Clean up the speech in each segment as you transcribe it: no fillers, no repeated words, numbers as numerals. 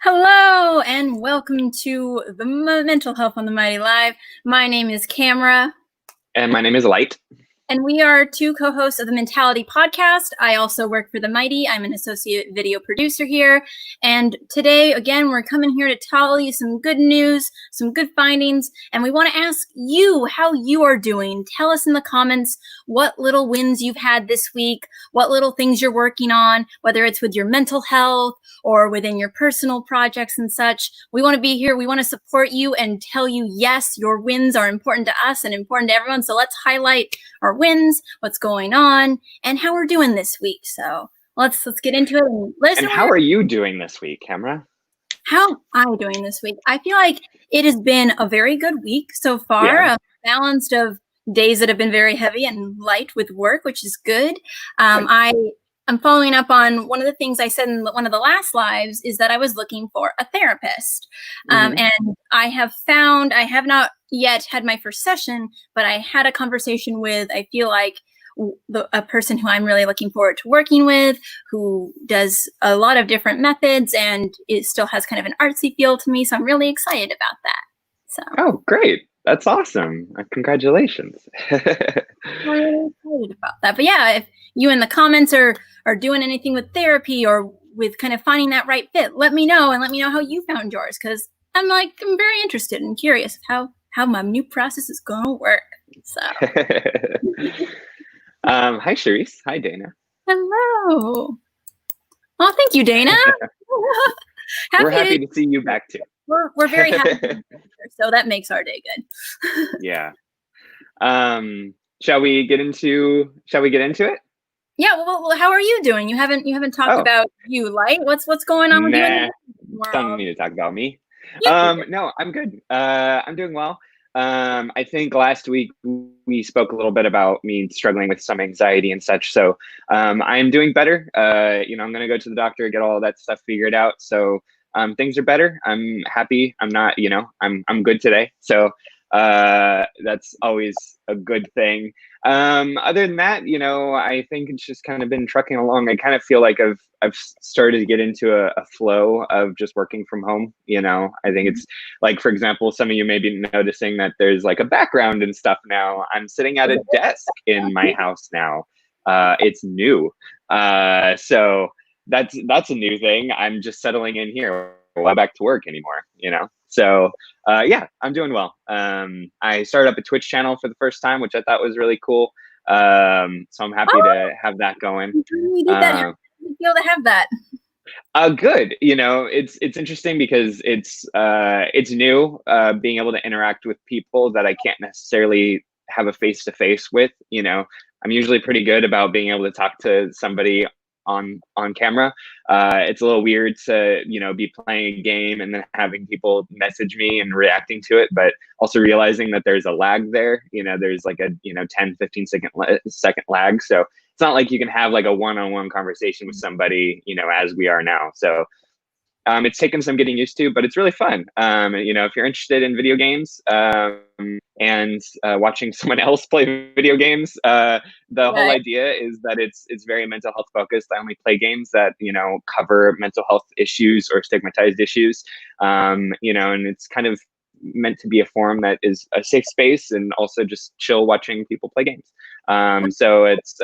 Hello and welcome to the Mental Health on the Mighty Live. My name is Camara. And my name is Light. And we are two co-hosts of the MentaliTea podcast. I also work for the Mighty. I'm an associate video producer here. And today, again, we're coming here to tell you some good news, some good findings. And we want to ask you how you are doing. Tell us in the comments what little wins you've had this week, what little things you're working on, whether it's with your mental health or within your personal projects and such. We want to be here. We want to support you and tell you, yes, your wins are important to us and important to everyone. So let's highlight our wins, what's going on, and how we're doing this week. So let's get into it. And how are you doing this week, Camara? How am I doing this week? I feel like it has been a very good week so far. Yeah. Balanced of days that have been very heavy and light with work, which is good. I'm following up on one of the things I said in one of the last lives is that I was looking for a therapist. And I have not yet had my first session, but I had a conversation with, I feel like, a person who I'm really looking forward to working with, who does a lot of different methods and it still has kind of an artsy feel to me. So I'm really excited about that. So. Oh, great. That's awesome. Congratulations. I'm really excited about that. But yeah, if you in the comments are doing anything with therapy or with kind of finding that right fit, let me know and let me know how you found yours. Because I'm very interested and curious how my new process is going to work. So. Hi, Charisse. Hi, Dana. Hello. Oh, thank you, Dana. We're happy to see you back too. We're very happy. So that makes our day good. Yeah. Shall we get into it? Yeah. Well, how are you doing? You haven't talked about you, Light. What's going on with you? Don't need to talk about me. Yeah. No, I'm good. I'm doing well. I think last week we spoke a little bit about me struggling with some anxiety and such. So I am doing better. I'm going to go to the doctor, get all of that stuff figured out. So things are better. I'm happy. I'm not, I'm good today. So that's always a good thing. Other than that, I think it's just kind of been trucking along. I kind of feel like I've started to get into a flow of just working from home. I think it's like, for example, some of you may be noticing that there's like a background and stuff now. I'm sitting at a desk in my house now. It's new. So that's a new thing. I'm just settling in here. Well, back to work anymore, So yeah, I'm doing well. I started up a Twitch channel for the first time, which I thought was really cool. So I'm happy to have that going. You did that. How do you feel to have that? Good. It's interesting because it's new, being able to interact with people that I can't necessarily have a face-to-face with. I'm usually pretty good about being able to talk to somebody on camera. It's a little weird to be playing a game and then having people message me and reacting to it, but also realizing that there's a lag there. There's like a 10-15 second lag, so it's not like you can have like a one-on-one conversation with somebody as we are now. So it's taken some getting used to, but it's really fun. If you're interested in video games and watching someone else play video games, the whole idea is that it's very mental health focused. I only play games that cover mental health issues or stigmatized issues, and it's kind of meant to be a forum that is a safe space and also just chill watching people play games. So it's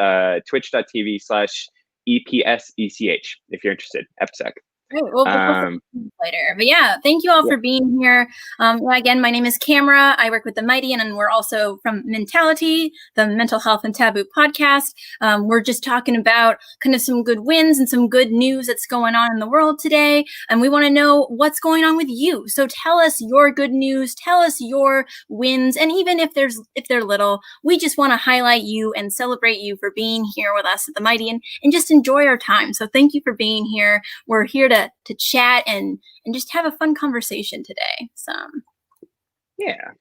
twitch.tv/EPSECH if you're interested. EPSEC. Great. We'll later. But yeah, thank you all for being here. Again, my name is Camara. I work with the Mighty, and we're also from MentaliTea, the Mental Health and Taboo podcast. We're just talking about kind of some good wins and some good news that's going on in the world today. And we want to know what's going on with you. So tell us your good news, tell us your wins. And even if they're little, we just want to highlight you and celebrate you for being here with us at the Mighty and just enjoy our time. So thank you for being here. We're here to chat and just have a fun conversation today. So yeah.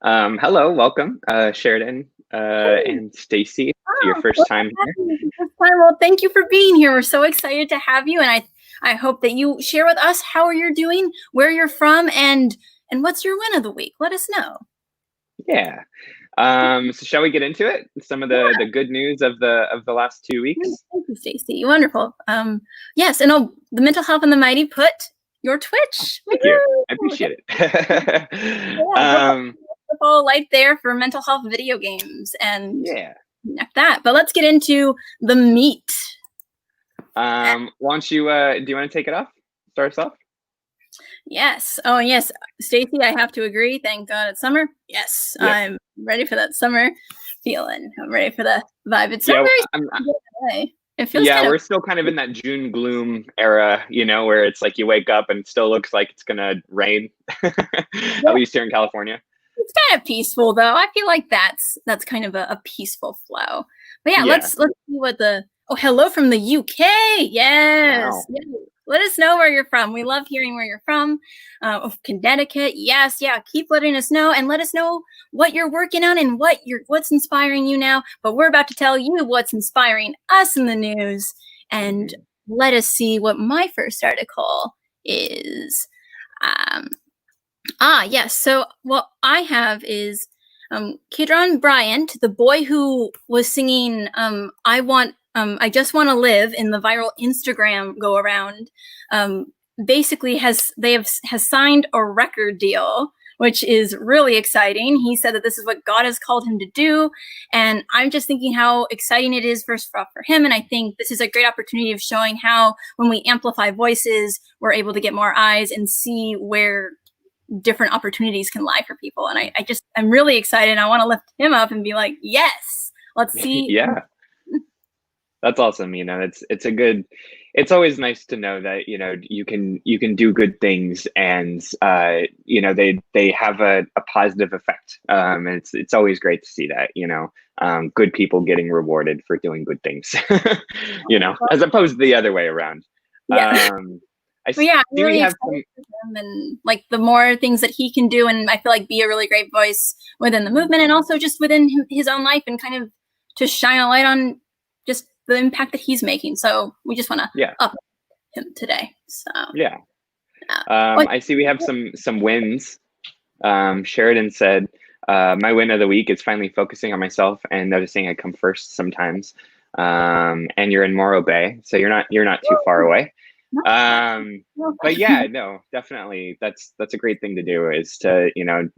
Hello, welcome, Sheridan and Stacy, your first time here. Well, thank you for being here. We're so excited to have you, and I hope that you share with us how you're doing, where you're from, and what's your win of the week. Let us know. Yeah. So shall we get into it? Some of the good news of the last 2 weeks. Thank you, Stacy. Wonderful. Yes, and the Mental Health and the Mighty put your Twitch. Thank you. I appreciate it. Yeah, follow Light there for mental health video games and that. But let's get into the meat. Why don't you, do you want to take it off? Start us off? Yes. Oh, yes. Stacy, I have to agree. Thank God it's summer. Yes. Yep. I'm ready for that summer feeling. I'm ready for the vibe. It's so very it feels we're still kind of in that June gloom era, you know, where it's like you wake up and it still looks like it's gonna rain. At least here in California. It's kind of peaceful though. I feel like that's kind of a peaceful flow. But let's see what hello from the UK. Yes. Wow. Yes. Let us know where you're from. We love hearing where you're from. Connecticut. Yes. Yeah. Keep letting us know and let us know what you're working on and what's inspiring you now. But we're about to tell you what's inspiring us in the news. And let us see what my first article is. Yes. So what I have is Kidron Bryant, the boy who was singing I Just Want to Live in the viral Instagram go around, basically has signed a record deal, which is really exciting. He said that this is what God has called him to do. And I'm just thinking how exciting it is for him. And I think this is a great opportunity of showing how when we amplify voices, we're able to get more eyes and see where different opportunities can lie for people. And I'm really excited. I want to lift him up and be like, yes, let's see. Yeah. That's awesome. You know, it's always nice to know that, you know, you can do good things and, you know, they have a positive effect. And it's always great to see that, you know, good people getting rewarded for doing good things, you know, as opposed to the other way around. Yeah. I'm really excited for him and like the more things that he can do, and I feel like be a really great voice within the movement and also just within his own life and kind of to shine a light on just the impact that he's making. So we just want to up him today. So I see we have some wins. Sheridan said, my win of the week is finally focusing on myself and noticing I come first sometimes. And you're in Morro Bay, so you're not too far away. But yeah, no, definitely that's a great thing to do, is to, you know,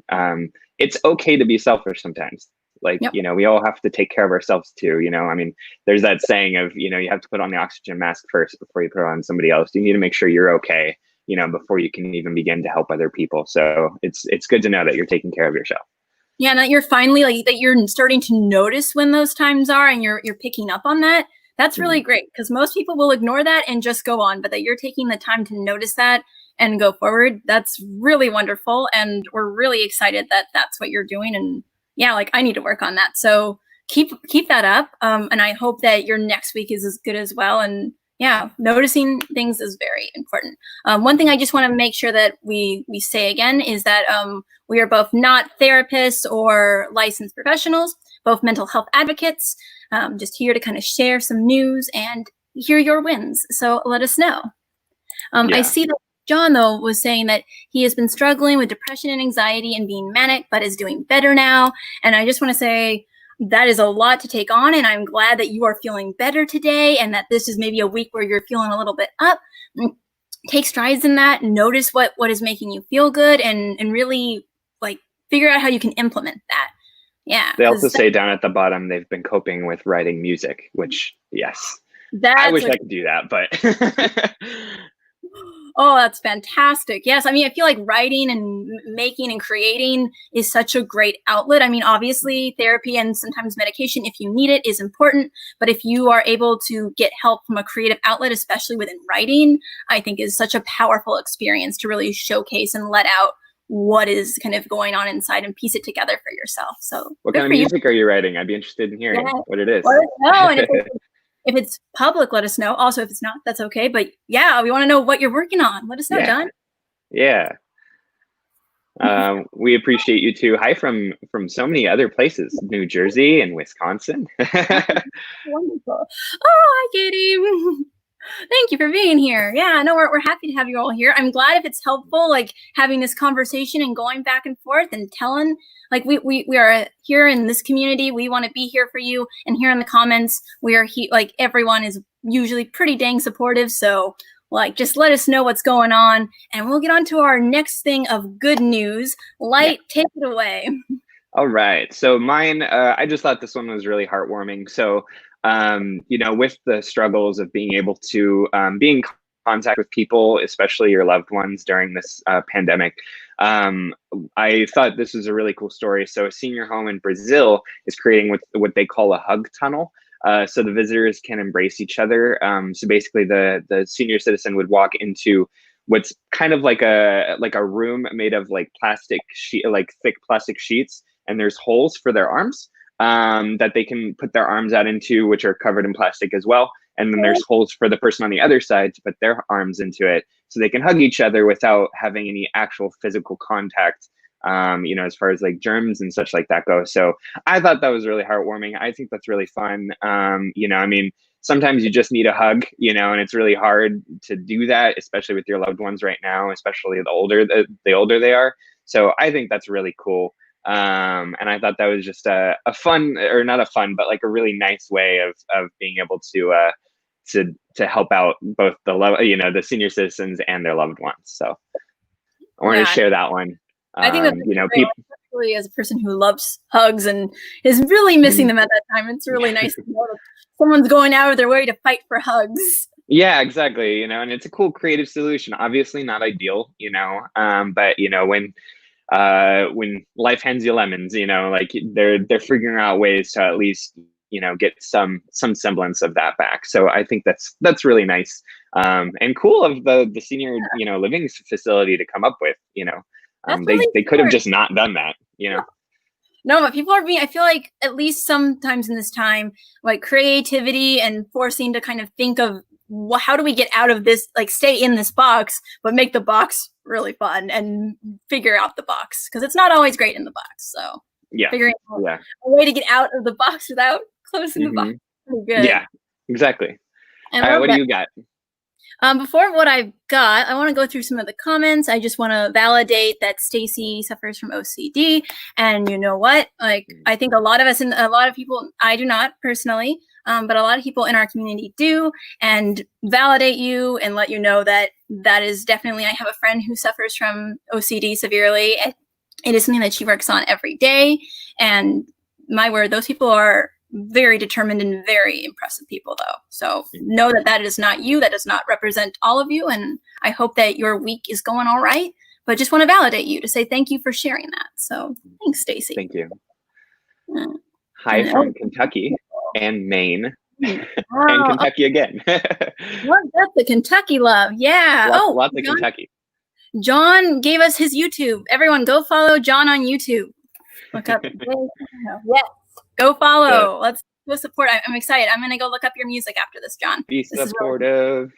it's okay to be selfish sometimes. Like, you know, we all have to take care of ourselves too, you know. I mean, there's that saying of, you know, you have to put on the oxygen mask first before you put it on somebody else. You need to make sure you're okay, you know, before you can even begin to help other people. So it's good to know that you're taking care of yourself. Yeah, and that you're finally that you're starting to notice when those times are, and you're picking up on that. That's really great, because most people will ignore that and just go on, but that you're taking the time to notice that and go forward. That's really wonderful. And we're really excited that that's what you're doing. And yeah, like I need to work on that. So keep that up. And I hope that your next week is as good as well. And yeah, noticing things is very important. One thing I just want to make sure that we say again is that we are both not therapists or licensed professionals, both mental health advocates, just here to kind of share some news and hear your wins. So let us know. I see that John, though, was saying that he has been struggling with depression and anxiety and being manic, but is doing better now. And I just want to say that is a lot to take on. And I'm glad that you are feeling better today, and that this is maybe a week where you're feeling a little bit up. Take strides in that. Notice what is making you feel good, and really like figure out how you can implement that. Yeah. They also say down at the bottom they've been coping with writing music, which, yes, I wish I could do that, but. Oh, that's fantastic. Yes. I mean, I feel like writing and making and creating is such a great outlet. I mean, obviously therapy and sometimes medication, if you need it, is important. But if you are able to get help from a creative outlet, especially within writing, I think is such a powerful experience to really showcase and let out what is kind of going on inside and piece it together for yourself. So what kind of music are you writing? I'd be interested in hearing what it is. And if it's public, let us know. Also, if it's not, that's okay. But yeah, we want to know what you're working on. Let us know, John. Yeah. We appreciate you too. Hi from so many other places, New Jersey and Wisconsin. Wonderful. Oh, hi, Katie. Thank you for being here. Yeah, no, we're happy to have you all here. I'm glad if it's helpful, like having this conversation and going back and forth and telling, like we are here in this community. We want to be here for you. And here in the comments, we are like everyone is usually pretty dang supportive. So like, just let us know what's going on, and we'll get on to our next thing of good news. Light, take it away. All right. So mine, I just thought this one was really heartwarming. So, with the struggles of being able to be in contact with people, especially your loved ones during this pandemic, I thought this was a really cool story. So a senior home in Brazil is creating what they call a hug tunnel. So the visitors can embrace each other. So basically, the senior citizen would walk into what's kind of like a room made of like thick plastic sheets, and there's holes for their arms that they can put their arms out into, which are covered in plastic as well. And then there's holes for the person on the other side to put their arms into it, so they can hug each other without having any actual physical contact. As far as like germs and such like that go. So I thought that was really heartwarming. I think that's really fun. Sometimes you just need a hug, and it's really hard to do that, especially with your loved ones right now, especially the older they are. So I think that's really cool. And I thought that was just a fun, or not a fun, but like a really nice way of being able to help out both the senior citizens and their loved ones. So I wanted to share that one. I think that's people, especially as a person who loves hugs and is really missing them at that time. It's really nice to know that someone's going out of their way to fight for hugs. Yeah, exactly. And it's a cool creative solution. Obviously not ideal, but when life hands you lemons, like they're figuring out ways to at least get some semblance of that back. So I think that's really nice and cool of the senior living facility to come up with. They could have just not done that. No, but people are I feel like at least sometimes in this time, like creativity and forcing to kind of think of how do we get out of this, like stay in this box, but make the box really fun and figure out the box, because it's not always great in the box. So figuring out a way to get out of the box without closing the box. Pretty good. Yeah, exactly. All right, what do you got? Before what I've got, I want to go through some of the comments. I just want to validate that Stacy suffers from OCD. And you know what? Like, I think a lot of us and a lot of people, I do not personally, but a lot of people in our community do, and validate you and let you know that that is definitely, I have a friend who suffers from OCD severely. It is something that she works on every day. And my word, those people are very determined and very impressive people, though. So know that that is not you. That does not represent all of you. And I hope that your week is going all right. But just want to validate you to say thank you for sharing that. So thanks, Stacy. Thank you. Hi from Kentucky and Maine. And Kentucky again. That's the Kentucky love. Yeah. Lots of Kentucky. John gave us his YouTube. Everyone go follow John on YouTube. Look up. Yes. Go follow. Good. Let's go support. I'm excited. I'm going to go look up your music after this, John. Be supportive.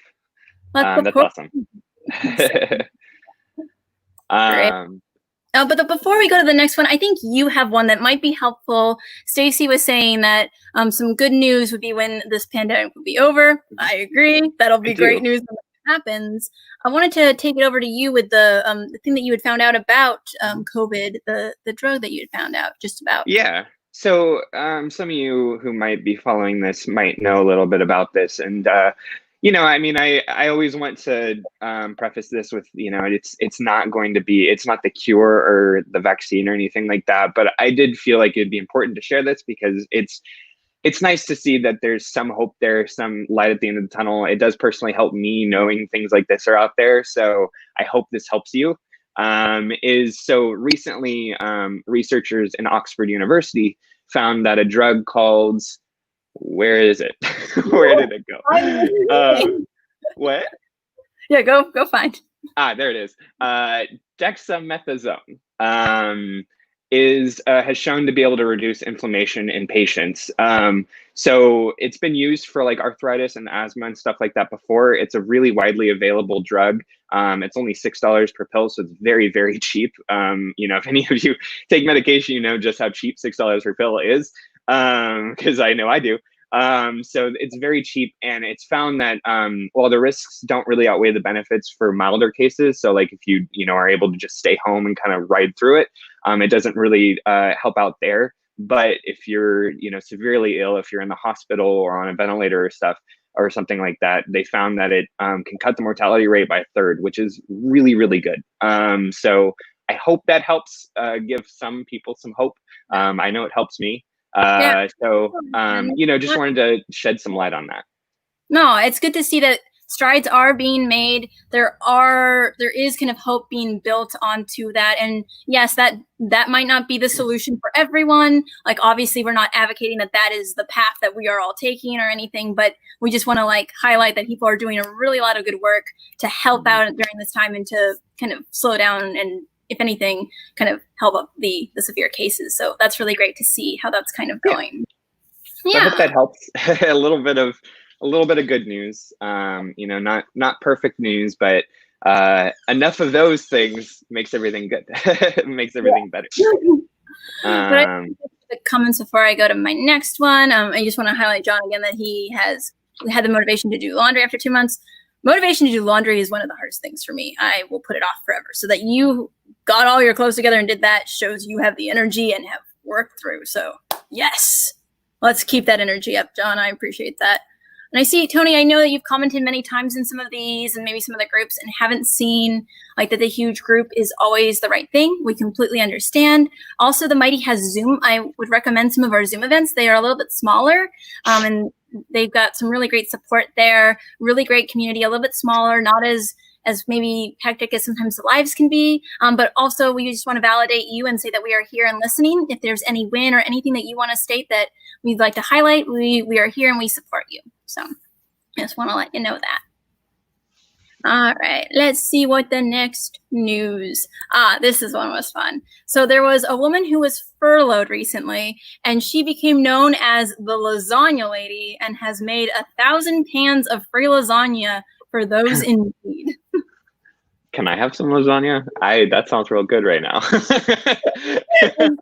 Really that's awesome. But before we go to the next one, I think you have one that might be helpful. Stacy was saying that some good news would be when this pandemic would be over. I agree. That'll be great news when it happens. I wanted to take it over to you with the thing that you had found out about COVID, the drug that you had found out just about. Yeah. So some of you who might be following this might know a little bit about this. And, I always want to preface this with, it's not the cure or the vaccine or anything like that. But I did feel like it'd be important to share this because it's nice to see that there's some hope there, some light at the end of the tunnel. It does personally help me knowing things like this are out there. So I hope this helps you. So recently, researchers in Oxford University found that a drug called, where is it? Where did it go? What? Yeah, go find. There it is. Dexamethasone has shown to be able to reduce inflammation in patients. So it's been used for like arthritis and asthma and stuff like that before. It's a really widely available drug. It's only $6 per pill, so it's very, very cheap. If any of you take medication, you know just how cheap $6 per pill is, because I know I do. So it's very cheap, and it's found that while the risks don't really outweigh the benefits for milder cases, so like if you are able to just stay home and kind of ride through it, it doesn't really help out there. But if you're severely ill, if you're in the hospital or on a ventilator or stuff, or something like that. They found that it can cut the mortality rate by a third, which is really, really good. So I hope that helps give some people some hope. I know it helps me. So, just wanted to shed some light on that. No, it's good to see that strides are being made. There is kind of hope being built onto that. And yes, that might not be the solution for everyone. Like, obviously we're not advocating that is the path that we are all taking or anything, but we just want to like highlight that people are doing a really lot of good work to help out during this time and to kind of slow down and, if anything, kind of help up the severe cases. So that's really great to see how that's kind of going. So I hope that helps. a little bit of good news. Not perfect news, but enough of those things makes everything good. Makes everything better. The comments before I go to my next one. I just want to highlight John again that he has had the motivation to do laundry after 2 months. Motivation to do laundry is one of the hardest things for me. I will put it off forever. So that you got all your clothes together and did that shows you have the energy and have worked through. So yes, let's keep that energy up, John. I appreciate that. And I see, Tony, I know that you've commented many times in some of these and maybe some other groups and haven't seen like that the huge group is always the right thing. We completely understand. Also, the Mighty has Zoom. I would recommend some of our Zoom events. They are a little bit smaller and they've got some really great support there, really great community, a little bit smaller, not as maybe hectic as sometimes the lives can be. But also we just want to validate you and say that we are here and listening. If there's any win or anything that you want to state that we'd like to highlight, we are here and we support you. So I just want to let you know that. All right, let's see what the next news. This is one was fun. So there was a woman who was furloughed recently, and she became known as the Lasagna Lady and has made 1,000 pans of free lasagna for those in need. Can I have some lasagna? That sounds real good right now.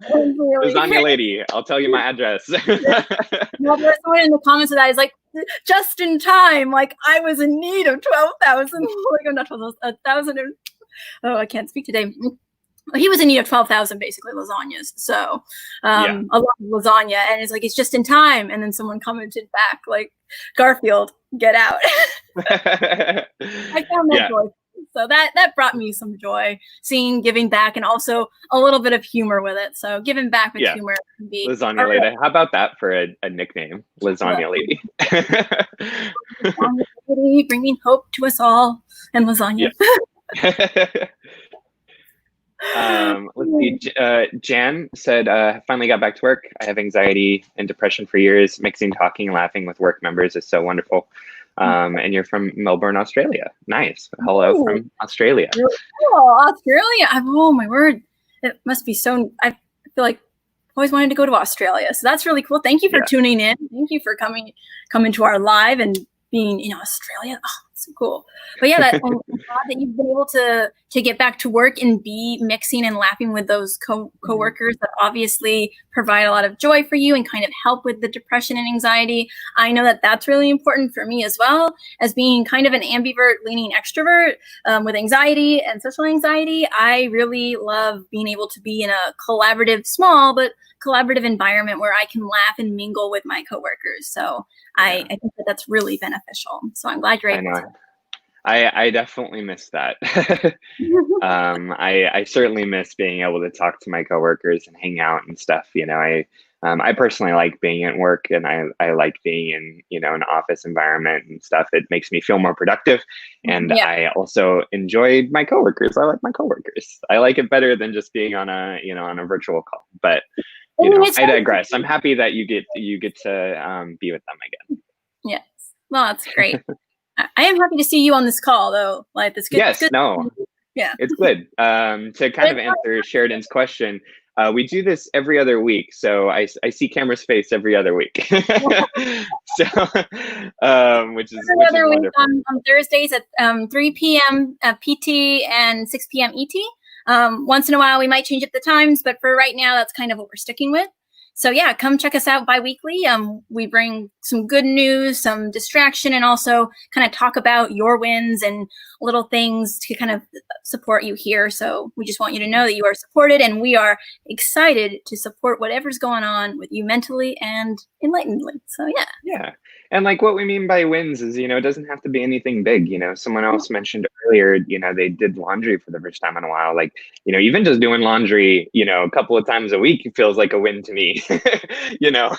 Lasagna Lady, I'll tell you my address. Well, there's someone in the comments of that is like, just in time, like I was in need of 12,000. Like, I'm not 12,000, 1,000. Oh, I can't speak today. He was in need of 12,000 basically lasagnas. So a lot of lasagna, and it's like, it's just in time. And then someone commented back like, Garfield, get out. I found that joy. So that brought me some joy, seeing giving back and also a little bit of humor with it. So giving back with humor can be Lasagna Lady. How about that for a nickname? Lasagna Lady. Lasagna Lady, bringing hope to us all, and lasagna. Let's see. Jan said, finally got back to work. I have anxiety and depression for years. Mixing talking and laughing with work members is so wonderful. And you're from Melbourne, Australia. Nice. Hello from Australia. Oh, Australia. Oh, my word. It must be so, I feel like I've always wanted to go to Australia. So that's really cool. Thank you for tuning in. Thank you for coming to our live and being in Australia. Oh, so cool. But yeah, I'm glad that you've been able to get back to work and be mixing and laughing with those coworkers that obviously provide a lot of joy for you and kind of help with the depression and anxiety. I know that that's really important for me as well, as being kind of an ambivert leaning extrovert with anxiety and social anxiety. I really love being able to be in a collaborative, small but collaborative environment where I can laugh and mingle with my coworkers. So I think that's really beneficial. So I'm glad you're able to. I definitely miss that. I certainly miss being able to talk to my coworkers and hang out and stuff. I personally like being at work, and I like being in, an office environment and stuff. It makes me feel more productive. And I also enjoy my coworkers. I like my coworkers. I like it better than just being on a virtual call. But I digress. I'm happy that you get to be with them again. Yes. Well, that's great. I am happy to see you on this call, though. Like, it's good. Yes, good. No, yeah, it's good. To kind of answer Sheridan's question, we do this every other week, so I see Camara's face every other week. So, which is wonderful. On Thursdays at 3 p.m. PT and 6 p.m. ET. Once in a while, we might change up the times, but for right now, that's kind of what we're sticking with. So yeah, come check us out bi-weekly. We bring some good news, some distraction, and also kind of talk about your wins and little things to kind of support you here. So we just want you to know that you are supported, and we are excited to support whatever's going on with you mentally and enlightenedly. So yeah. Yeah. And like what we mean by wins is, it doesn't have to be anything big. Someone else mentioned earlier, they did laundry for the first time in a while. Like, even just doing laundry, a couple of times a week feels like a win to me. you know,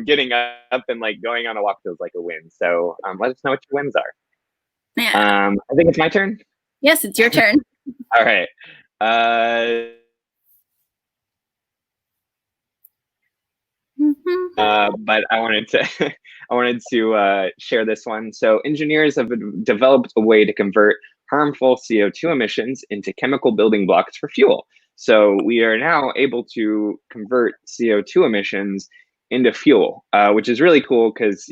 getting up and like going on a walk feels like a win. So let us know what your wins are. Yeah. I think it's my turn. Yes, it's your turn. All right. But I wanted to share this one. So engineers have developed a way to convert harmful CO2 emissions into chemical building blocks for fuel. So we are now able to convert CO2 emissions into fuel, which is really cool because,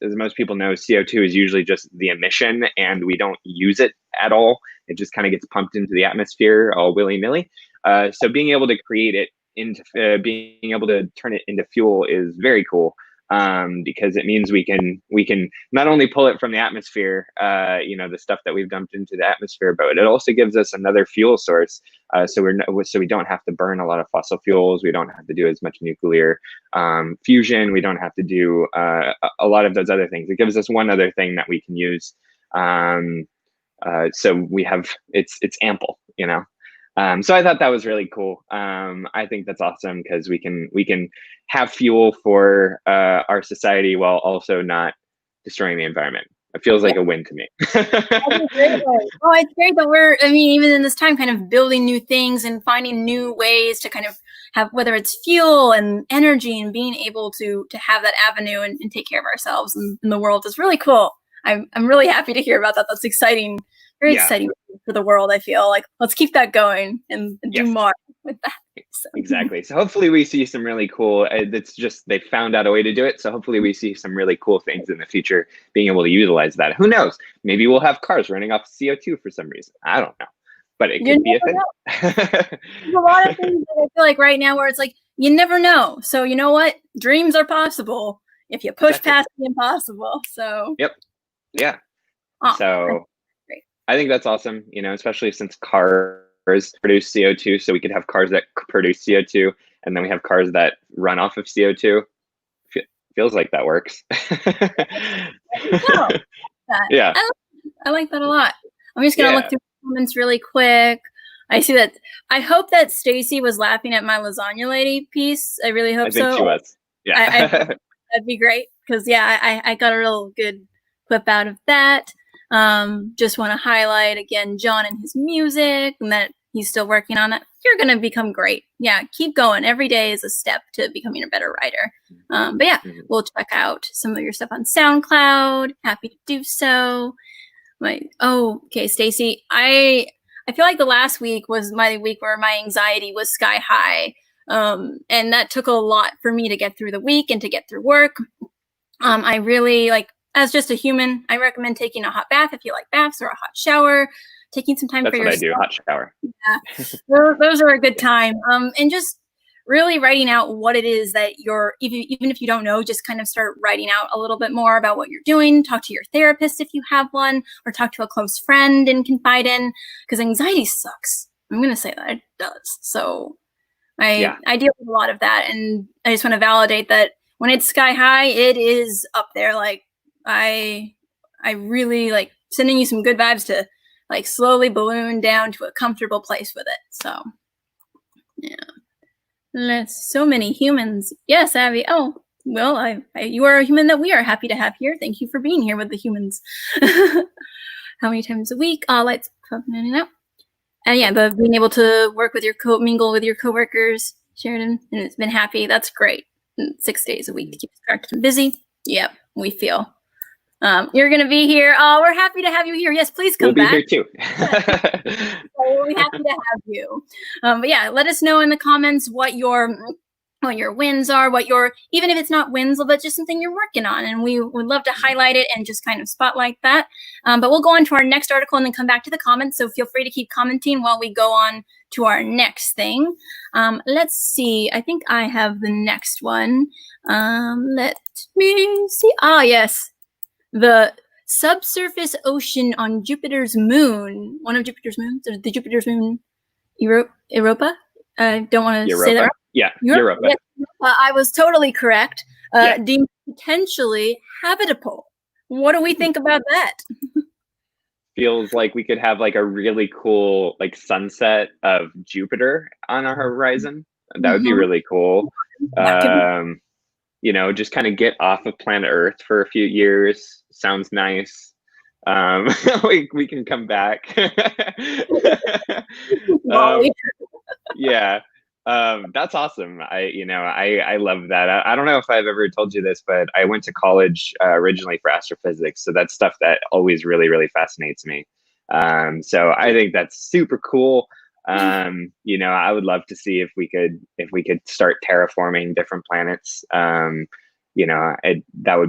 as most people know, CO2 is usually just the emission and we don't use it at all. It just kind of gets pumped into the atmosphere all willy-nilly. So being able to create it into being able to turn it into fuel is very cool, because it means we can not only pull it from the atmosphere, the stuff that we've dumped into the atmosphere, but it also gives us another fuel source. So we don't have to burn a lot of fossil fuels. We don't have to do as much nuclear fusion. We don't have to do a lot of those other things. It gives us one other thing that we can use. So we have it's ample, So I thought that was really cool. I think that's awesome because we can have fuel for our society while also not destroying the environment. It feels like a win to me. That's a great one. Oh, it's great that even in this time, kind of building new things and finding new ways to kind of have, whether it's fuel and energy, and being able to have that avenue and take care of ourselves and the world is really cool. I'm really happy to hear about that. That's exciting. Very exciting for the world. I feel like let's keep that going and do more with that. So. Exactly. So hopefully we see some really cool, it's just, they found out a way to do it. So hopefully we see some really cool things in the future being able to utilize that. Who knows? Maybe we'll have cars running off CO2 for some reason. I don't know, but it could be a thing. There's a lot of things that I feel like right now where it's like, you never know. So you know what? Dreams are possible if you push past the impossible. So. Yep. Yeah. So I think that's awesome, especially since cars produce CO2, so we could have cars that produce CO2, and then we have cars that run off of CO2. Feels like that works. Yeah. I like that a lot. I'm just going to look through the comments really quick. I see that. I hope that Stacy was laughing at my lasagna lady piece. I really hope so. I think she was. Yeah. That'd be great because, I got a real good clip out of that. Just want to highlight again John and his music and that he's still working on that. You're going to become great. Yeah, keep going. Every day is a step to becoming a better writer. But we'll check out some of your stuff on SoundCloud. Happy to do so. Okay, Stacy. I feel like the last week was my week where my anxiety was sky high. And that took a lot for me to get through the week and to get through work. I really as just a human, I recommend taking a hot bath if you like baths, or a hot shower, taking some time for yourself. That's what I do, hot shower. Yeah, those are a good time. And just really writing out what it is that even if you don't know, just kind of start writing out a little bit more about what you're doing. Talk to your therapist if you have one, or talk to a close friend and confide in, because anxiety sucks. I'm going to say that it does. So I deal with a lot of that, and I just want to validate that when it's sky high, it is up there. I really sending you some good vibes to slowly balloon down to a comfortable place with it. So so many humans. Yes, Abby. Oh, well, you are a human that we are happy to have here. Thank you for being here with the humans. How many times a week? Lights popping in and out. And being able to work with mingle with your coworkers, Sheridan, and it's been happy. That's great. 6 days a week to keep distracted and busy. Yep, we feel. You're going to be here. Oh, we're happy to have you here. Yes, please come back. We'll be here too. We'll be happy to have you. But let us know in the comments what your wins are, even if it's not wins, but just something you're working on. And we would love to highlight it and just kind of spotlight that. But we'll go on to our next article and then come back to the comments. So feel free to keep commenting while we go on to our next thing. Let's see. I think I have the next one. Let me see. Yes. The subsurface ocean on Jupiter's moon, one of Jupiter's moons, or the Jupiter's moon, Europa? I don't want to say that. Yeah, Europa. Yes, I was totally correct. Deemed to potentially habitable. What do we think about that? Feels like we could have like a really cool like sunset of Jupiter on our horizon. That would be really cool. That could be Just kind of get off of planet Earth for a few years. Sounds nice. We can come back. Yeah. That's awesome. I love that. I don't know if I've ever told you this, but I went to college originally for astrophysics. So that's stuff that always really, really fascinates me. So I think that's super cool. I would love to see if we could start terraforming different planets. That'd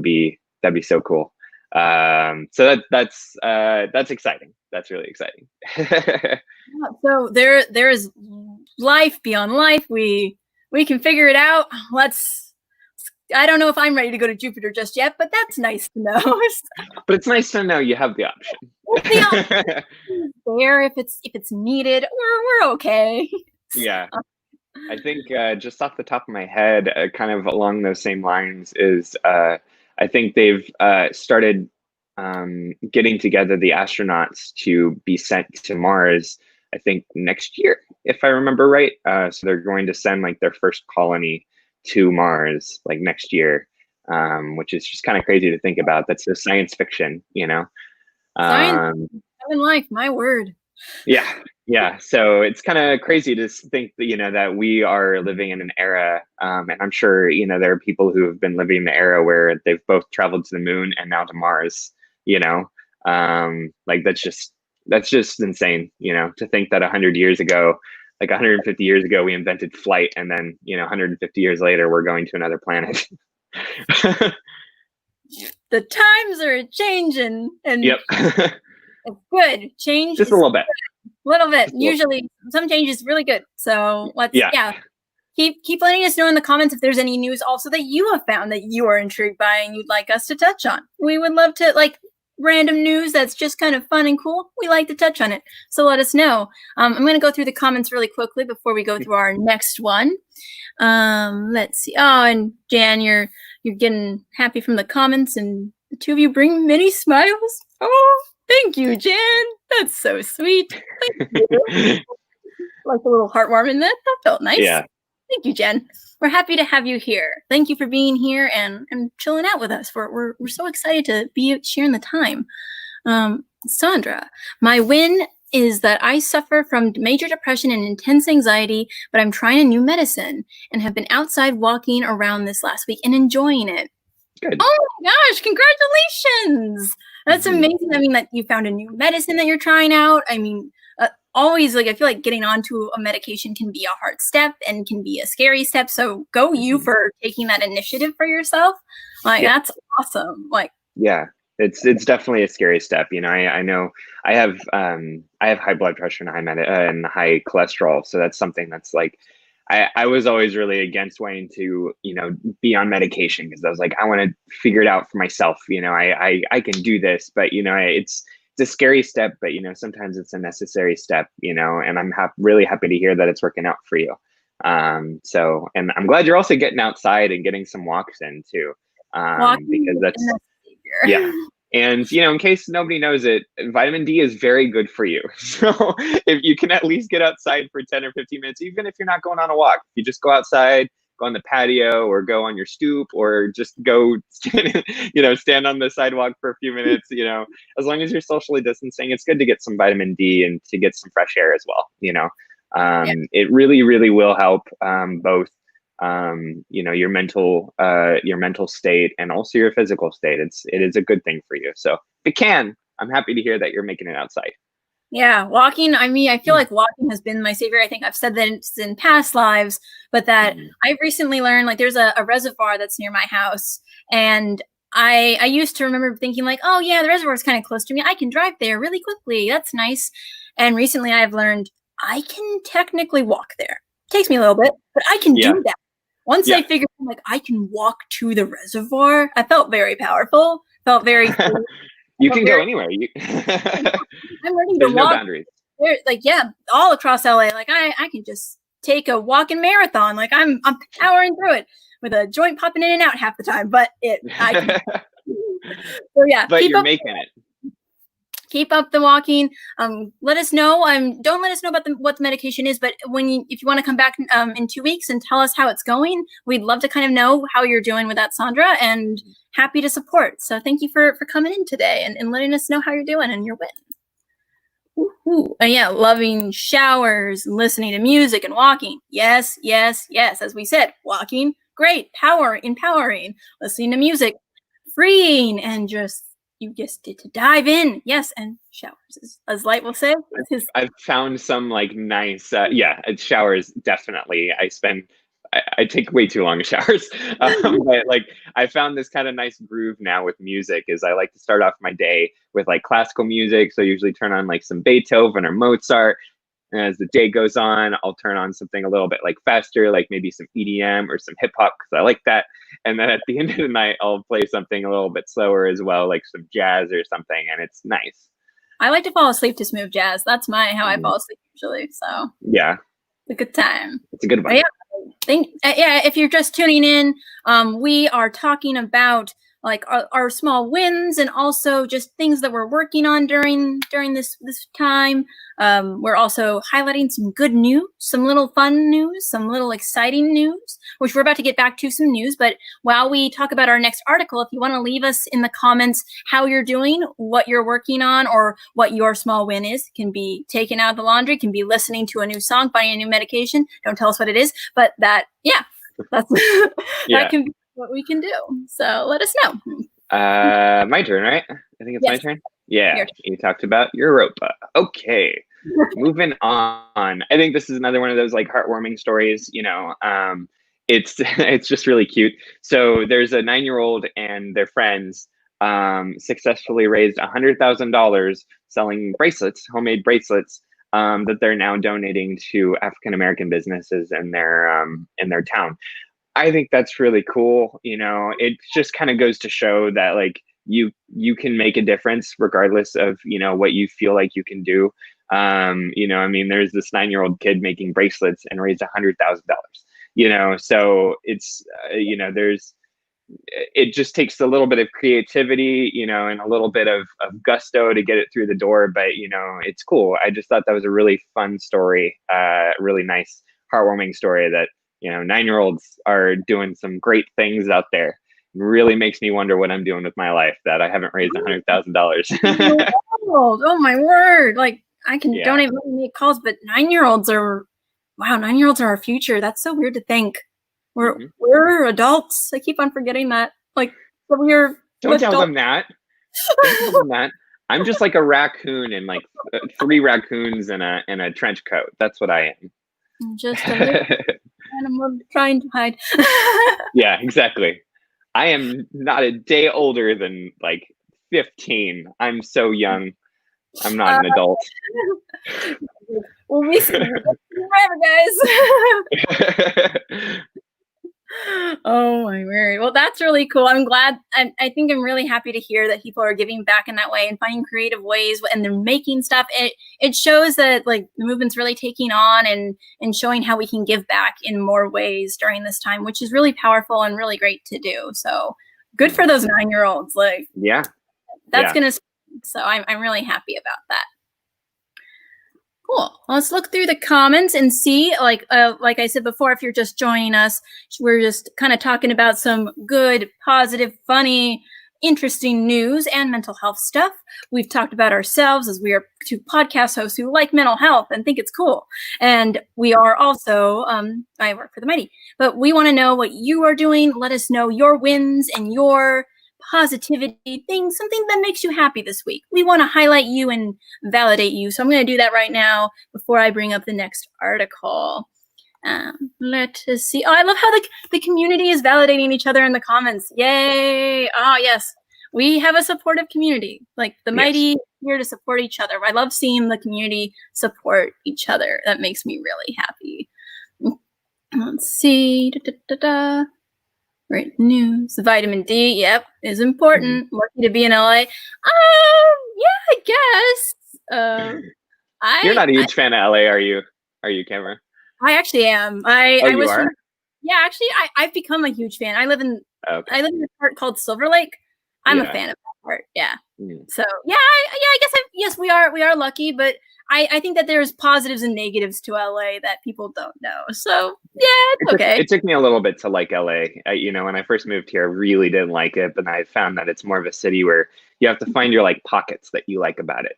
be so cool. So that's exciting. That's really exciting. So there is life beyond life. We can figure it out. I don't know if I'm ready to go to Jupiter just yet, but that's nice to know. But it's nice to know you have the option. There if it's needed, we're okay. Yeah. I think just off the top of my head, kind of along those same lines is I think they've started getting together the astronauts to be sent to Mars, I think next year, if I remember right. So they're going to send like their first colony to Mars like next year, which is just kind of crazy to think about. That's just science fiction, Science in life, my word. Yeah. So it's kind of crazy to think that, that we are living in an era, and I'm sure, there are people who have been living in the era where they've both traveled to the moon and now to Mars, like that's just insane, to think that 100 years ago, like 150 years ago, we invented flight. And then, 150 years later, we're going to another planet. The times are changing and yep. It's good. Change just a little bit. Usually some change is really good. So let's keep letting us know in the comments if there's any news also that you have found that you are intrigued by and you'd like us to touch on. We would love to, like, random news that's just kind of fun and cool. We like to touch on it. So let us know. I'm going to go through the comments really quickly before we go through our next one. Let's see. Oh, and Jan, you're getting happy from the comments, and the two of you bring many smiles. Oh, thank you, Jan. That's so sweet. Thank you. Like a little heartwarming. That felt nice. Yeah. Thank you, Jen. We're happy to have you here. Thank you for being here and chilling out with us. We're so excited to be sharing the time. Sandra, my win is that I suffer from major depression and intense anxiety, but I'm trying a new medicine and have been outside walking around this last week and enjoying it. Good. Oh my gosh, congratulations. That's amazing. I mean, that you found a new medicine that you're trying out. I mean, always, like, I feel like getting onto a medication can be a hard step and can be a scary step. So go you for taking that initiative for yourself. Like, that's awesome. Like, yeah, it's definitely a scary step. I know I have high blood pressure and high cholesterol. So that's something that's like, I was always really against wanting to, be on medication because I was like, I want to figure it out for myself. I can do this, but it's a scary step, but sometimes it's a necessary step, and I'm really happy to hear that it's working out for you. So, and I'm glad you're also getting outside and getting some walks in too, because that's, yeah. And, in case nobody knows it, vitamin D is very good for you. So if you can at least get outside for 10 or 15 minutes, even if you're not going on a walk, you just go outside, go on the patio or go on your stoop or just go, stand on the sidewalk for a few minutes, as long as you're socially distancing, it's good to get some vitamin D and to get some fresh air as well. It really, really will help, both, your mental state and also your physical state. It is a good thing for you. So if it can, I'm happy to hear that you're making it outside. Yeah, walking. I mean, I feel like walking has been my savior. I think I've said that in past lives, but that I've recently learned, like, there's a reservoir that's near my house. And I used to remember thinking like, oh yeah, the reservoir is kind of close to me. I can drive there really quickly. That's nice. And recently I've learned I can technically walk there. It takes me a little bit, but I can do that. Once I figured like I can walk to the reservoir, I felt very powerful. Felt very you can go anywhere. I'm ready There's to walk. No boundaries. Like, yeah, all across LA. Like I can just take a walking marathon. Like I'm powering through it. with a joint popping in and out half the time, but so yeah, but you're making it. Keep up the walking. Let us know. Don't let us know about what the medication is, but if you want to come back in 2 weeks and tell us how it's going, we'd love to kind of know how you're doing with that, Sandra, and happy to support. So thank you for coming in today and letting us know how you're doing and your win. Ooh. And yeah, loving showers and listening to music and walking. Yes, yes, yes. As we said, walking, great, empowering, listening to music, freeing, and you just did to dive in. Yes, and showers, as Light will say. I've found some like nice, showers, definitely. I take way too long in showers, but like I found this kind of nice groove now with music. Is I like to start off my day with like classical music, so I usually turn on like some Beethoven or Mozart. And as the day goes on, I'll turn on something a little bit like faster, like maybe some EDM or some hip hop because I like that. And then at the end of the night, I'll play something a little bit slower as well, like some jazz or something, and it's nice. I like to fall asleep to smooth jazz. That's how I fall asleep usually. So yeah, it's a good time. It's a good one. If you're just tuning in, we are talking about like our small wins and also just things that we're working on during this time. We're also highlighting some good news, some little fun news, some little exciting news, which we're about to get back to some news. But while we talk about our next article, if you want to leave us in the comments how you're doing, what you're working on, or what your small win is, can be taking out the laundry, can be listening to a new song, finding a new medication. Don't tell us what it is, but that's that can be what we can do. So let us know. My turn, right? I think it's my turn. Yeah, you talked about Europa. Okay, moving on. I think this is another one of those like heartwarming stories. It's just really cute. So there's a 9-year-old and their friends successfully raised $100,000 selling bracelets, homemade bracelets, that they're now donating to African American businesses in their town. I think that's really cool. It just kind of goes to show that like you can make a difference regardless of, what you feel like you can do. There's this 9-year-old kid making bracelets and raised $100,000, so it's, it just takes a little bit of creativity, and a little bit of gusto to get it through the door. But, it's cool. I just thought that was a really fun story, really nice, heartwarming story that, 9-year-olds are doing some great things out there. It really makes me wonder what I'm doing with my life that I haven't raised $100,000. Oh my word. Like I can donate money, make calls, but 9-year-olds are our future. That's so weird to think. We're adults. I keep on forgetting that. Like we're Don't tell them that. Don't tell them that. I'm just like a raccoon and like 3 raccoons in a trench coat. That's what I am. I'm just a little animal trying to hide. Yeah, exactly. I am not a day older than like 15. I'm so young. I'm not an adult. Well, we see you forever, guys. Oh my word. Well, that's really cool. I'm glad. I think I'm really happy to hear that people are giving back in that way and finding creative ways, and they're making stuff. It shows that like the movement's really taking on and showing how we can give back in more ways during this time, which is really powerful and really great to do. So good for those 9-year-olds. Like, that's gonna. So I'm really happy about that. Cool. Let's look through the comments and see, like I said before, if you're just joining us, we're just kind of talking about some good, positive, funny, interesting news and mental health stuff. We've talked about ourselves as we are 2 podcast hosts who like mental health and think it's cool. And we are also, I work for the Mighty, but we want to know what you are doing. Let us know your wins and your positivity things, something that makes you happy this week. We want to highlight you and validate you. So I'm going to do that right now before I bring up the next article. Let us see. Oh, I love how the community is validating each other in the comments. Yay. Oh, yes. We have a supportive community. Like the Mighty here to support each other. I love seeing the community support each other. That makes me really happy. Let's see. Great news. Vitamin D, yep, is important. Lucky to be in LA. Yeah, I guess. You're not a huge fan of LA, are you? Are you, Camara? I actually am. You are? Yeah, actually, I've become a huge fan. I live in Okay. a part called Silver Lake. I'm a Yeah. fan of that part. Yeah. Mm. So yeah, I guess yes, we are lucky, but I think that there's positives and negatives to LA that people don't know. So yeah, it's okay. It took me a little bit to like LA. When I first moved here, I really didn't like it, but I found that it's more of a city where you have to find your like pockets that you like about it.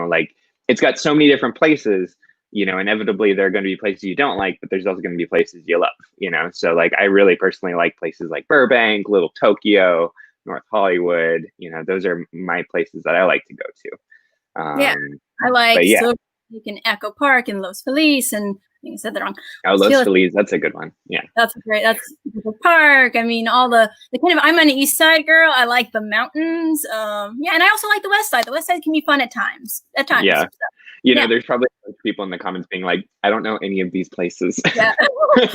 Like it's got so many different places. Inevitably there are going to be places you don't like, but there's also going to be places you love. So like I really personally like places like Burbank, Little Tokyo, North Hollywood. Those are my places that I like to go to. Yeah, I like But yeah. Silver Lake and Echo Park and Los Feliz, and I think I said that wrong. Oh, Los Feliz, that's a good one. Yeah, that's the park. I mean, all the kind of. I'm an East Side girl. I like the mountains. Yeah, and I also like the West Side. The West Side can be fun at times. Yeah. So, there's probably people in the comments being like, I don't know any of these places. Yeah. It's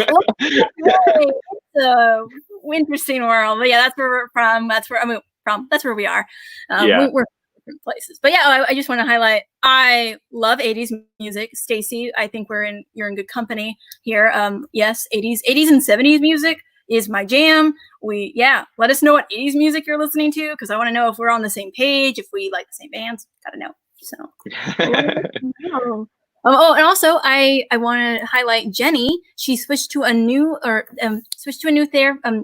a interesting world. But yeah, that's where we're from. That's where we are. Yeah. We're different places. But yeah, I just want to highlight, I love 80s music. Stacy, I think you're in good company here. Yes, 80s and 70s music is my jam. Let us know what 80s music you're listening to, because I want to know if we're on the same page, if we like the same bands. Gotta know. So and also I want to highlight Jenny. She switched to a new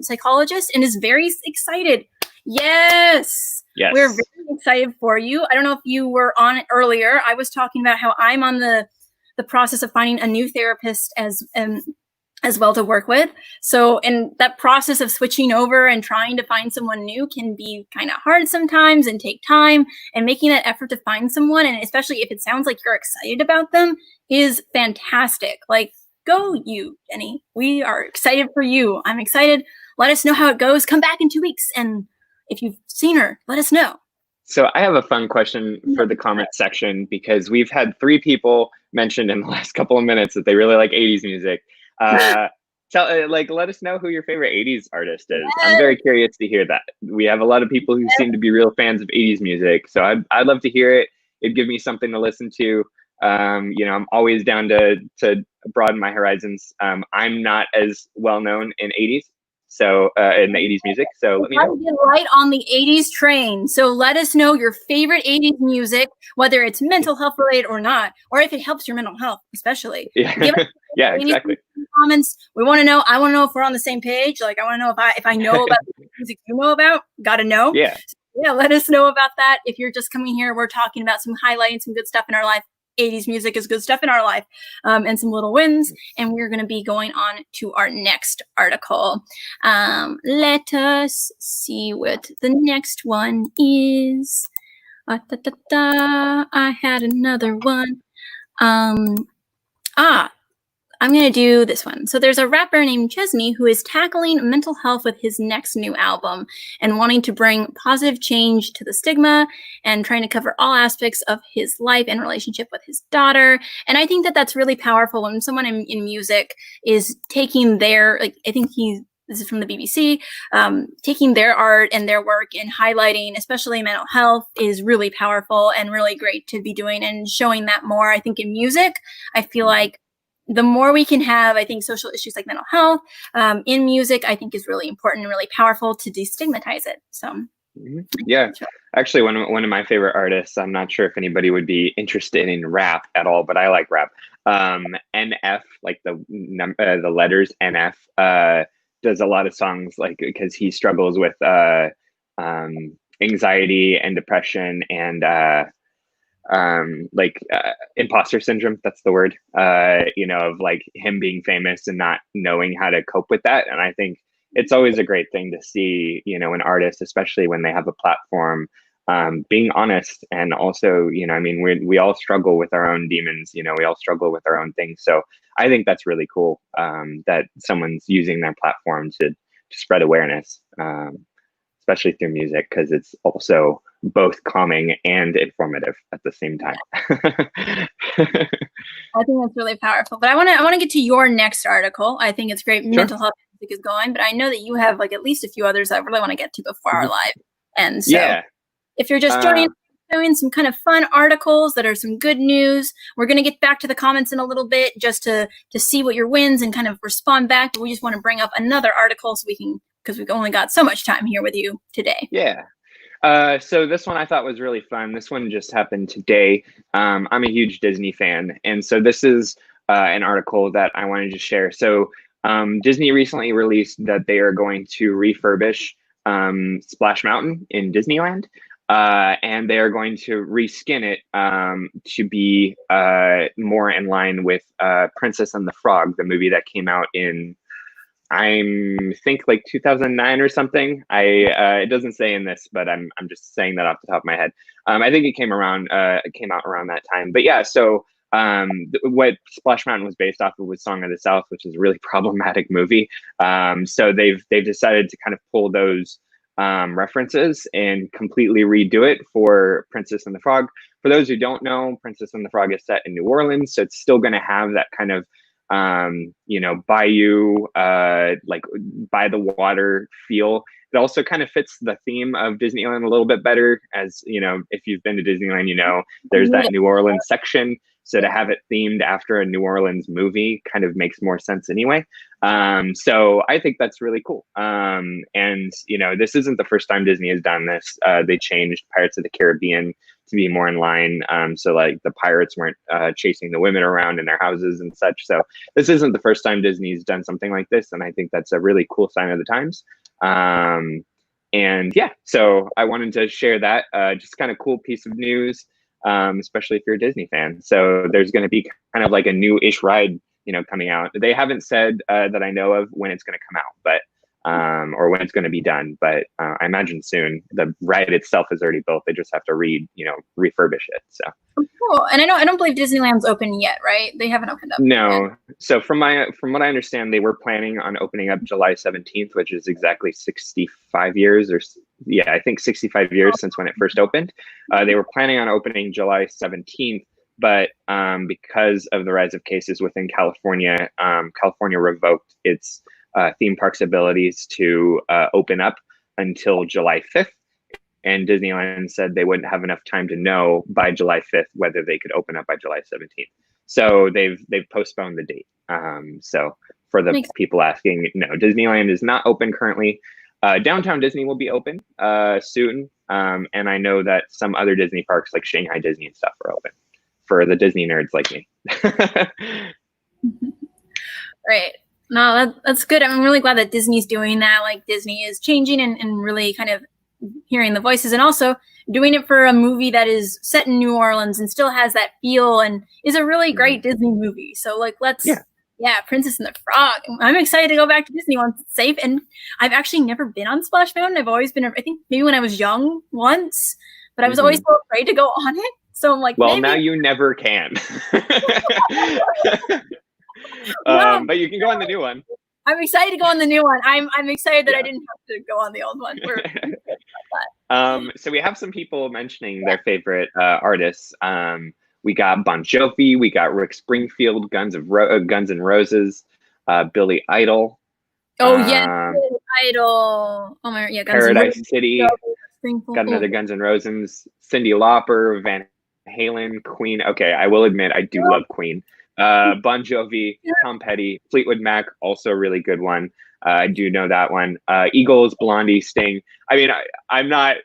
psychologist and is very excited. Yes. We're very excited for you. I don't know if you were on it earlier. I was talking about how I'm on the process of finding a new therapist as well to work with. So, and that process of switching over and trying to find someone new can be kind of hard sometimes and take time, and making that effort to find someone, and especially if it sounds like you're excited about them, is fantastic. Like, go you, Jenny. We are excited for you. I'm excited. Let us know how it goes. Come back in 2 weeks. And if you've seen her, let us know. So I have a fun question for the comment section, because we've had 3 people mentioned in the last couple of minutes that they really like 80s music. Let us know who your favorite 80s artist is. Yes. I'm very curious to hear that. We have a lot of people who seem to be real fans of 80s music, so I'd love to hear it. It'd give me something to listen to. I'm always down to broaden my horizons. I'm not as well known in 80s. So in the 80s music. So let me know. Get right on the 80s train. So let us know your favorite 80s music, whether it's mental health related or not, or if it helps your mental health, especially. Yeah, yeah, exactly. Comments. We want to know. I want to know if we're on the same page. Like, I want to know if I know about the music you know about. Got to know. Yeah. Yeah. Let us know about that. If you're just coming here, we're talking about highlighting some good stuff in our life. 80s music is good stuff in our life, and some little wins. And we're going to be going on to our next article. Let us see what the next one is. I had another one. I'm going to do this one. So there's a rapper named Chesney who is tackling mental health with his next new album and wanting to bring positive change to the stigma and trying to cover all aspects of his life and relationship with his daughter. And I think that that's really powerful when someone in music is taking their, I think this is from the BBC, taking their art and their work and highlighting, especially mental health, is really powerful and really great to be doing and showing that more. I think in music, I feel like the more we can have, I think, social issues like mental health in music, I think is really important and really powerful to destigmatize it. So, yeah, actually, one of my favorite artists, I'm not sure if anybody would be interested in rap at all, but I like rap. NF, like the letters NF, does a lot of songs, like, because he struggles with anxiety and depression and imposter syndrome. That's the word. Of like him being famous and not knowing how to cope with that. And I think it's always a great thing to see, an artist, especially when they have a platform, being honest. And also, we all struggle with our own demons. We all struggle with our own things. So I think that's really cool, that someone's using their platform to spread awareness, especially through music, because it's also both calming and informative at the same time. I think that's really powerful. But I want to get to your next article. I think it's great. Sure. Mental health music is going, but I know that you have at least a few others I really want to get to before our live. And so if you're just joining, doing some kind of fun articles that are some good news. We're going to get back to the comments in a little bit just to see what your wins and kind of respond back. But we just want to bring up another article so we can, because we've only got so much time here with you today. Yeah. So this one I thought was really fun. This one just happened today. I'm a huge Disney fan. And so this is an article that I wanted to share. So Disney recently released that they are going to refurbish Splash Mountain in Disneyland. And they are going to reskin it to be more in line with Princess and the Frog, the movie that came out in, I think, like 2009 or something. It doesn't say in this, but I'm just saying that off the top of my head. I think it came out around that time. But yeah, so what Splash Mountain was based off of was Song of the South, which is a really problematic movie. So they've decided to kind of pull those references and completely redo it for Princess and the Frog. For those who don't know, Princess and the Frog is set in New Orleans, so it's still going to have that kind of bayou, like by the water feel. It also kind of fits the theme of Disneyland a little bit better, as you know, if you've been to Disneyland, there's that New Orleans section. So to have it themed after a New Orleans movie kind of makes more sense anyway. So I think that's really cool. And this isn't the first time Disney has done this. They changed Pirates of the Caribbean to be more in line. So like the pirates weren't chasing the women around in their houses and such. So this isn't the first time Disney's done something like this. And I think that's a really cool sign of the times. And yeah, so I wanted to share that, just kind of cool piece of news, especially if you're a Disney fan. So there's going to be kind of like a new-ish ride, coming out. They haven't said that I know of when it's going to come out, but or when it's going to be done. But I imagine soon. The ride itself is already built. They just have to refurbish it. So cool. And I don't believe Disneyland's open yet, right? They haven't opened up. No. Yet. So from what I understand, they were planning on opening up July 17th, which is exactly 65 years, I think 65 years since when it first opened. They were planning on opening July 17th, but because of the rise of cases within California, California revoked its theme park's abilities to open up until July 5th. And Disneyland said they wouldn't have enough time to know by July 5th whether they could open up by July 17th. So they've postponed the date. So for the people asking, no, Disneyland is not open currently. Downtown Disney will be open soon. And I know that some other Disney parks like Shanghai Disney and stuff are open for the Disney nerds like me. Right. No, that's good. I'm really glad that Disney's doing that. Like Disney is changing and really kind of hearing the voices, and also doing it for a movie that is set in New Orleans and still has that feel and is a really great Disney movie. So like, Princess and the Frog. I'm excited to go back to Disney once it's safe. And I've actually never been on Splash Mountain. I've always been, I think maybe when I was young once, but I was always so afraid to go on it. So I'm like, well, now you never can. But you can go on the new one. I'm excited to go on the new one. I'm excited that I didn't have to go on the old one. So we have some people mentioning their favorite artists. We got Bon Jovi, we got Rick Springfield, Guns N' Roses, Billy Idol. Oh yeah, Billy Idol. Oh my, yeah. Paradise City. Got another Guns N' Roses. Cyndi Lauper, Van Halen, Queen. Okay, I will admit I do love Queen. Bon Jovi, Tom Petty, Fleetwood Mac, also a really good one. I do know that one. Eagles, Blondie, Sting. I mean, I'm not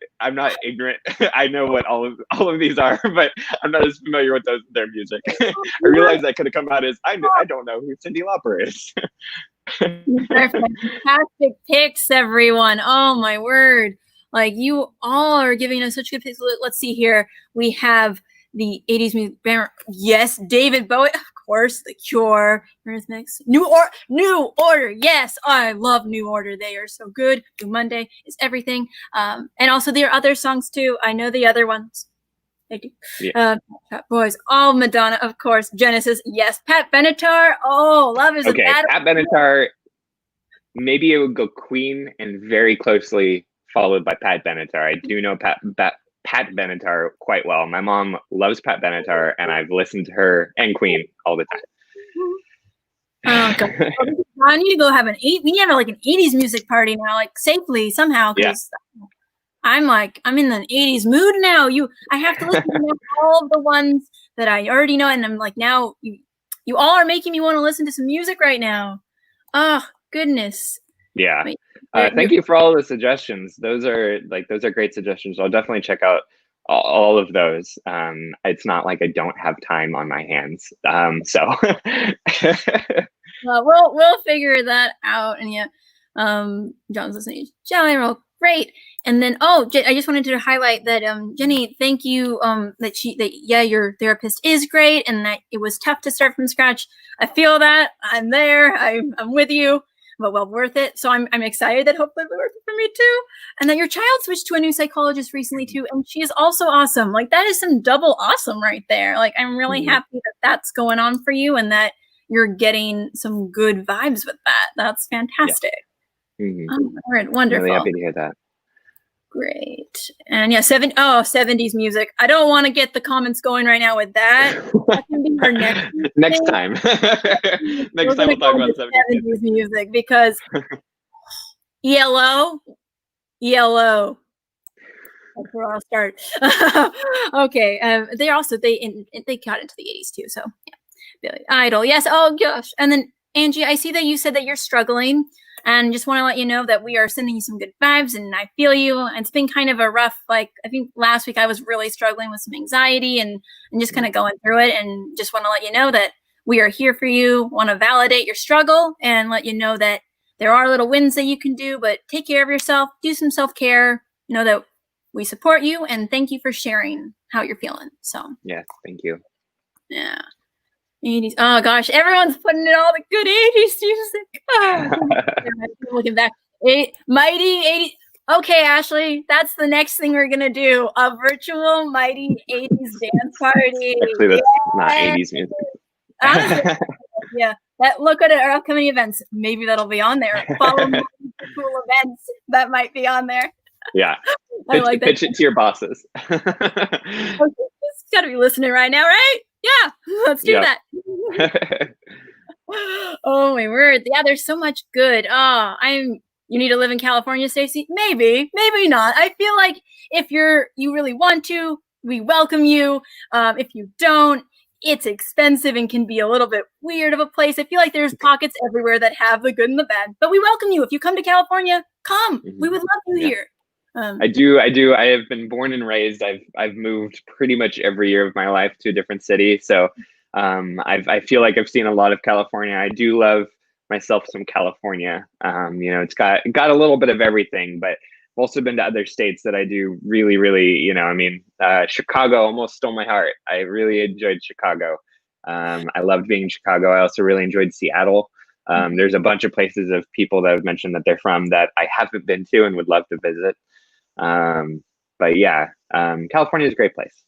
ignorant. I know what all of these are, but I'm not as familiar with their music. I realize that could have come out as I don't know who Cyndi Lauper is. Fantastic picks, everyone. Oh my word! Like you all are giving us such good picks. Let's see here. We have the 80s music. Yes, David Bowie. Of course, The Cure, Eurythmics, New Order. Yes, I love New Order. They are so good. Blue Monday is everything. And also there are other songs too. I know the other ones. I do. Yeah. Boys, all Madonna, of course. Genesis, yes. Pat Benatar. Oh, Love Is a Battle. Pat Benatar. Maybe it would go Queen and very closely followed by Pat Benatar. I do know Pat Benatar quite well. My mom loves Pat Benatar, and I've listened to her and Queen all the time. Oh God! I need to go have we need to have like an 80s music party now, like safely somehow. Yeah. I'm in the 80s mood now. I have to listen to all of the ones that I already know, and I'm like, now you all are making me want to listen to some music right now. Oh, goodness. Yeah. Thank you for all the suggestions. Those are great suggestions. I'll definitely check out all of those. It's not like I don't have time on my hands. So we'll figure that out. And yeah, John's listening to Jelly Roll. Great. And then, I just wanted to highlight that, Jenny, thank you, your therapist is great, and that it was tough to start from scratch. I feel that. I'm there. I'm with you, but well worth it. So I'm excited that hopefully it'll work for me too. And that your child switched to a new psychologist recently too, and she is also awesome. Like, that is some double awesome right there. Like, I'm really happy that that's going on for you, and that you're getting some good vibes with that. That's fantastic. Yeah. Oh, all right, wonderful. Really happy to hear that. Great. And yeah, 70s music. I don't want to get the comments going right now with that. That can be our next time. Next time we'll talk about 70s music, because yellow. That's where I'll start. Okay. They got into the 80s too. So yeah, Billy Idol. Yes. Oh gosh. And then Angie, I see that you said that you're struggling. And just want to let you know that we are sending you some good vibes, and I feel you. It's been kind of a rough, I think last week I was really struggling with some anxiety and just kind of going through it, and just want to let you know that we are here for you, want to validate your struggle, and let you know that there are little wins that you can do, but take care of yourself, do some self-care, know that we support you, and thank you for sharing how you're feeling. So yeah, thank you. Yeah. 80s. Oh gosh, everyone's putting in all the good 80s music. Oh, looking back, Mighty 80s. Okay, Ashley, that's the next thing we're gonna do: a virtual Mighty 80s dance party. Actually, that's not 80s music. Honestly, yeah. Look at our upcoming events. Maybe that'll be on there. Follow cool events that might be on there. Yeah. Pitch it to your bosses. Okay, it's gotta be listening right now, right? Yeah, let's do that. Oh my word. Yeah, there's so much good. You need to live in California, Stacey? Maybe not. I feel like if you really want to, we welcome you. If you don't, it's expensive and can be a little bit weird of a place. I feel like there's pockets everywhere that have the good and the bad, but we welcome you. If you come to California, come. We would love you here. I do. I have been born and raised. I've moved pretty much every year of my life to a different city. So I feel like I've seen a lot of California. I do love myself some California. It's got a little bit of everything, but I've also been to other states that I do really, really, Chicago almost stole my heart. I really enjoyed Chicago. I loved being in Chicago. I also really enjoyed Seattle. There's a bunch of places of people that have mentioned that they're from that I haven't been to and would love to visit. But yeah, California is a great place.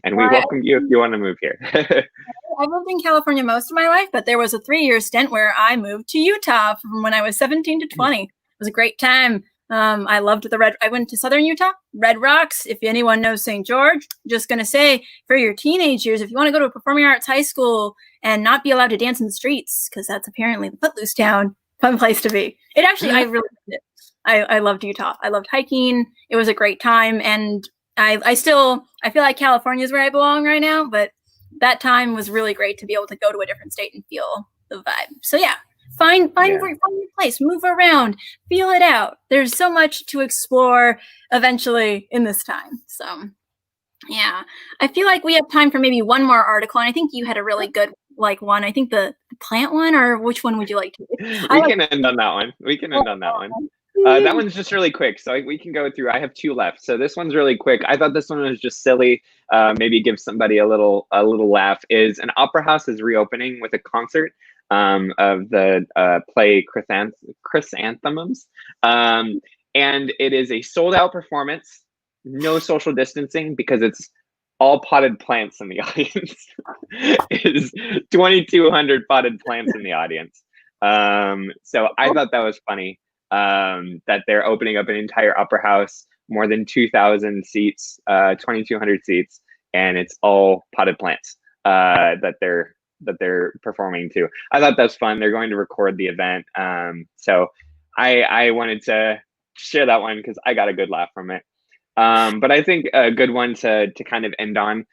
And we welcome you if you want to move here. I lived in California most of my life, but there was a 3-year stint where I moved to Utah from when I was 17 to 20. It was a great time. I loved I went to Southern Utah, Red Rocks. If anyone knows St. George, just going to say, for your teenage years, if you want to go to a performing arts high school and not be allowed to dance in the streets, because that's apparently the footloose town, fun place to be. I really loved it. I loved Utah. I loved hiking. It was a great time. And I feel like California is where I belong right now, but that time was really great to be able to go to a different state and feel the vibe. So yeah, find your place, move around, feel it out. There's so much to explore eventually in this time. So yeah, I feel like we have time for maybe one more article. And I think you had a really good one. I think the plant one, or which one would you like to do? We can end on that one. That one's just really quick, so we can go through. I have 2 left, so this one's really quick. I thought this one was just silly. Maybe give somebody a little laugh. Is an opera house is reopening with a concert of the play Chrysanthemums, and it is a sold-out performance. No social distancing because it's all potted plants in the audience. It is 2,200 potted plants in the audience. So I thought that was funny. That they're opening up an entire opera house, more than 2,000 seats, 2,200 seats, and it's all potted plants that they're performing to. I thought that's fun. They're going to record the event, so I wanted to share that one because I got a good laugh from it. But I think a good one to kind of end on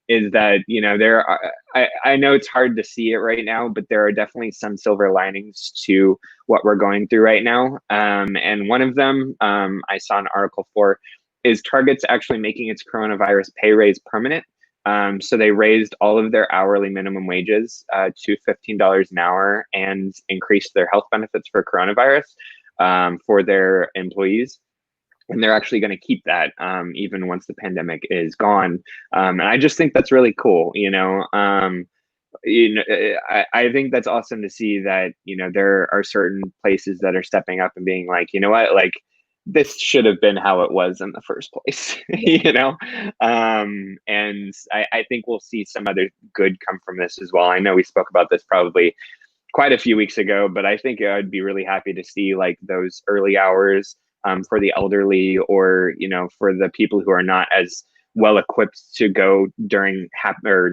is that, there are, I know it's hard to see it right now, but there are definitely some silver linings to what we're going through right now. And one of them I saw an article for is Target's actually making its coronavirus pay raise permanent. So they raised all of their hourly minimum wages to $15 an hour and increased their health benefits for coronavirus for their employees. And they're actually going to keep that even once the pandemic is gone. And I just think that's really cool. I think that's awesome to see that, there are certain places that are stepping up and being like, you know what, like this should have been how it was in the first place, and I think we'll see some other good come from this as well. I know we spoke about this probably quite a few weeks ago, but I think I'd be really happy to see like those early hours for the elderly, or for the people who are not as well equipped to go during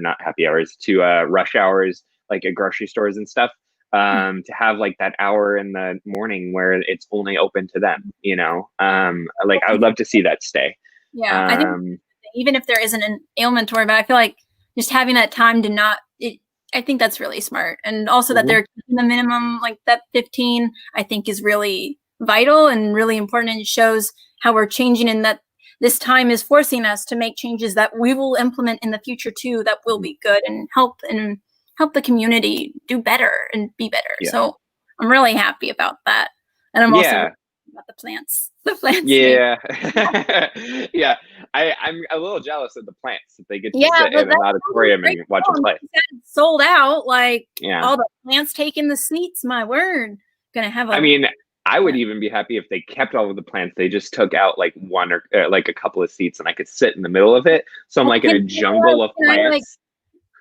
not happy hours, to rush hours, like at grocery stores and stuff, to have like that hour in the morning where it's only open to them. Like I would love to see that stay. Yeah, I think even if there isn't an ailment to worry about, I feel like just having that time to not. I think that's really smart, and also that they're keeping the minimum, like that 15, I think is really vital and really important, and it shows how we're changing, and that this time is forcing us to make changes that we will implement in the future too, that will be good and help the community do better and be better. Yeah. So I'm really happy about that, and I'm also happy about the plants. Yeah. Yeah. I'm a little jealous of the plants that they get to sit in an auditorium and watch them play. It's sold out, like all the plants taking the seats. My word, gonna have I would even be happy if they kept all of the plants. They just took out like one or like a couple of seats, and I could sit in the middle of it. So I'm like in a jungle of plants.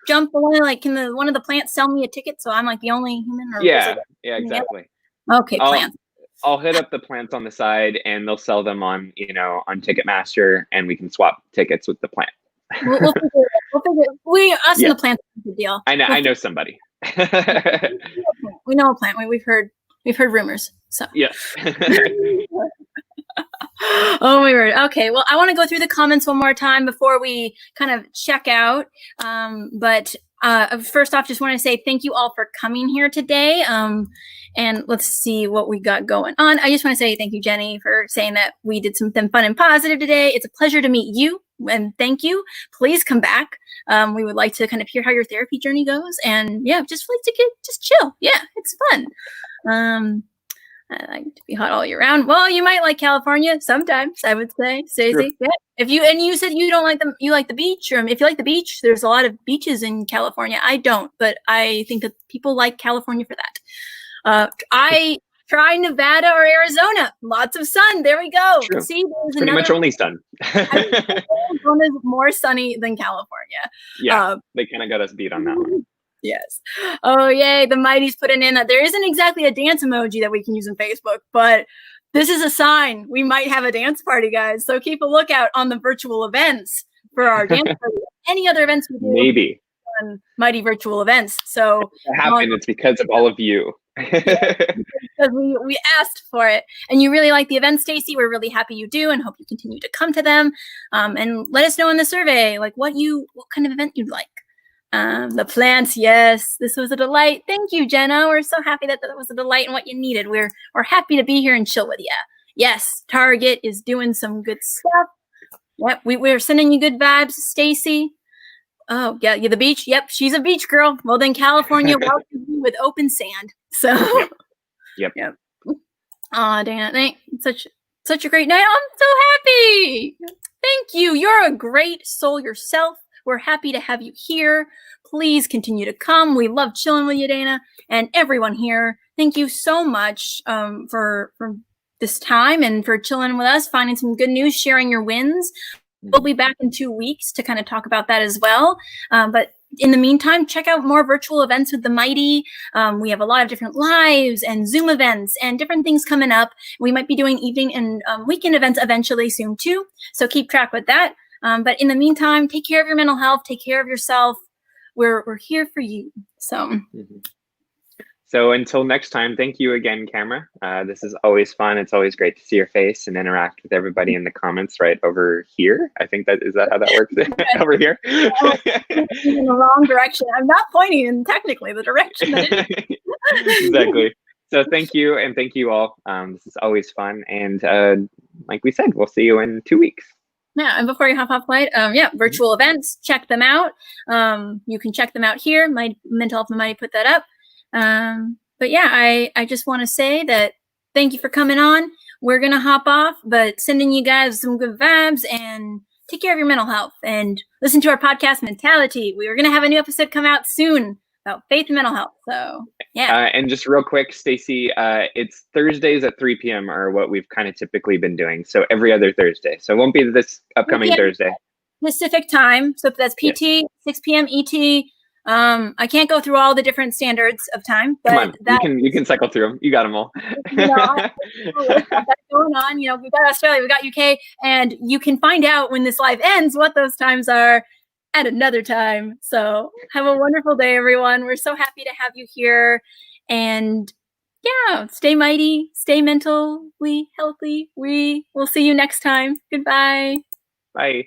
Jump on, like, can one of the plants sell me a ticket so I'm like the only human? Or yeah, exactly. Okay, plants. I'll hit up the plants on the side, and they'll sell them on on Ticketmaster, and we can swap tickets with the plant. We'll figure it. Us and the plants is a good deal. I know somebody. We know a plant. We've heard rumors. So yes. Oh my word. Okay, well, I want to go through the comments one more time before we kind of check out. But first off, just want to say thank you all for coming here today. And let's see what we got going on. I just want to say thank you, Jenny, for saying that we did something fun and positive today. It's a pleasure to meet you, and thank you. Please come back. We would like to kind of hear how your therapy journey goes, and just like to just chill. Yeah, it's fun. I like to be hot all year round. Well, you might like California sometimes, I would say, Stacey. Sure. Yeah. You said you don't like them, you like the beach, or if you like the beach, there's a lot of beaches in California. I don't, but I think that people like California for that. I try Nevada or Arizona. Lots of sun. There we go. True. See, there's pretty much only sun. Arizona is more sunny than California. Yeah, they kind of got us beat on that one. Yes. Oh, yay. The Mighty's putting in that there isn't exactly a dance emoji that we can use on Facebook, but this is a sign we might have a dance party, guys. So keep a lookout on the virtual events for our dance party. Any other events we do. Maybe. On Mighty virtual events. So it happened. It's because of all of you. Because we asked for it. And you really like the event, Stacey. We're really happy you do, and hope you continue to come to them. And let us know in the survey, like what kind of event you'd like. The plants, yes, this was a delight. Thank you, Jenna. We're so happy that was a delight and what you needed. We're happy to be here and chill with you. Yes, Target is doing some good stuff. Yep, we're sending you good vibes, Stacey. Oh, yeah, the beach. Yep, she's a beach girl. Well, then California welcomes you with open sand. So, yep. Oh, Dana, such a great night. I'm so happy. Thank you. You're a great soul yourself. We're happy to have you here. Please continue to come. We love chilling with you, Dana, and everyone here. Thank you so much for this time and for chilling with us, finding some good news, sharing your wins. We'll be back in 2 weeks to kind of talk about that as well. But in the meantime, check out more virtual events with the Mighty. We have a lot of different lives and Zoom events and different things coming up. We might be doing evening and weekend events eventually soon too. So keep track with that. But in the meantime, take care of your mental health. Take care of yourself. We're here for you. So So until next time, thank you again, Camera. This is always fun. It's always great to see your face and interact with everybody in the comments right over here. I think is that how that works? Over here? In the wrong direction. I'm not pointing in technically the direction that it is. Exactly. So thank you, and thank you all. This is always fun. And like we said, we'll see you in 2 weeks. Yeah, and before you hop off, Light, virtual events, check them out. You can check them out here. My Mental Health Mighty put that up. But yeah, I just want to say that thank you for coming on. We're going to hop off, but sending you guys some good vibes and take care of your mental health and listen to our podcast, MentaliTea. We are going to have a new episode come out soon about faith and mental health. So yeah. And just real quick, Stacy, it's Thursdays at 3 p.m. are what we've kind of typically been doing. So every other Thursday. So it won't be this upcoming Thursday. Pacific time. So that's PT, yes. 6 p.m. ET. I can't go through all the different standards of time, but come on, you can cycle through them. You got them all. That's going on. You know, we've got Australia, we've got UK, and you can find out when this live ends what those times are at another time. So have a wonderful day, everyone. We're so happy to have you here, and yeah, stay mighty, stay mentally healthy. We will see you next time. Goodbye. Bye.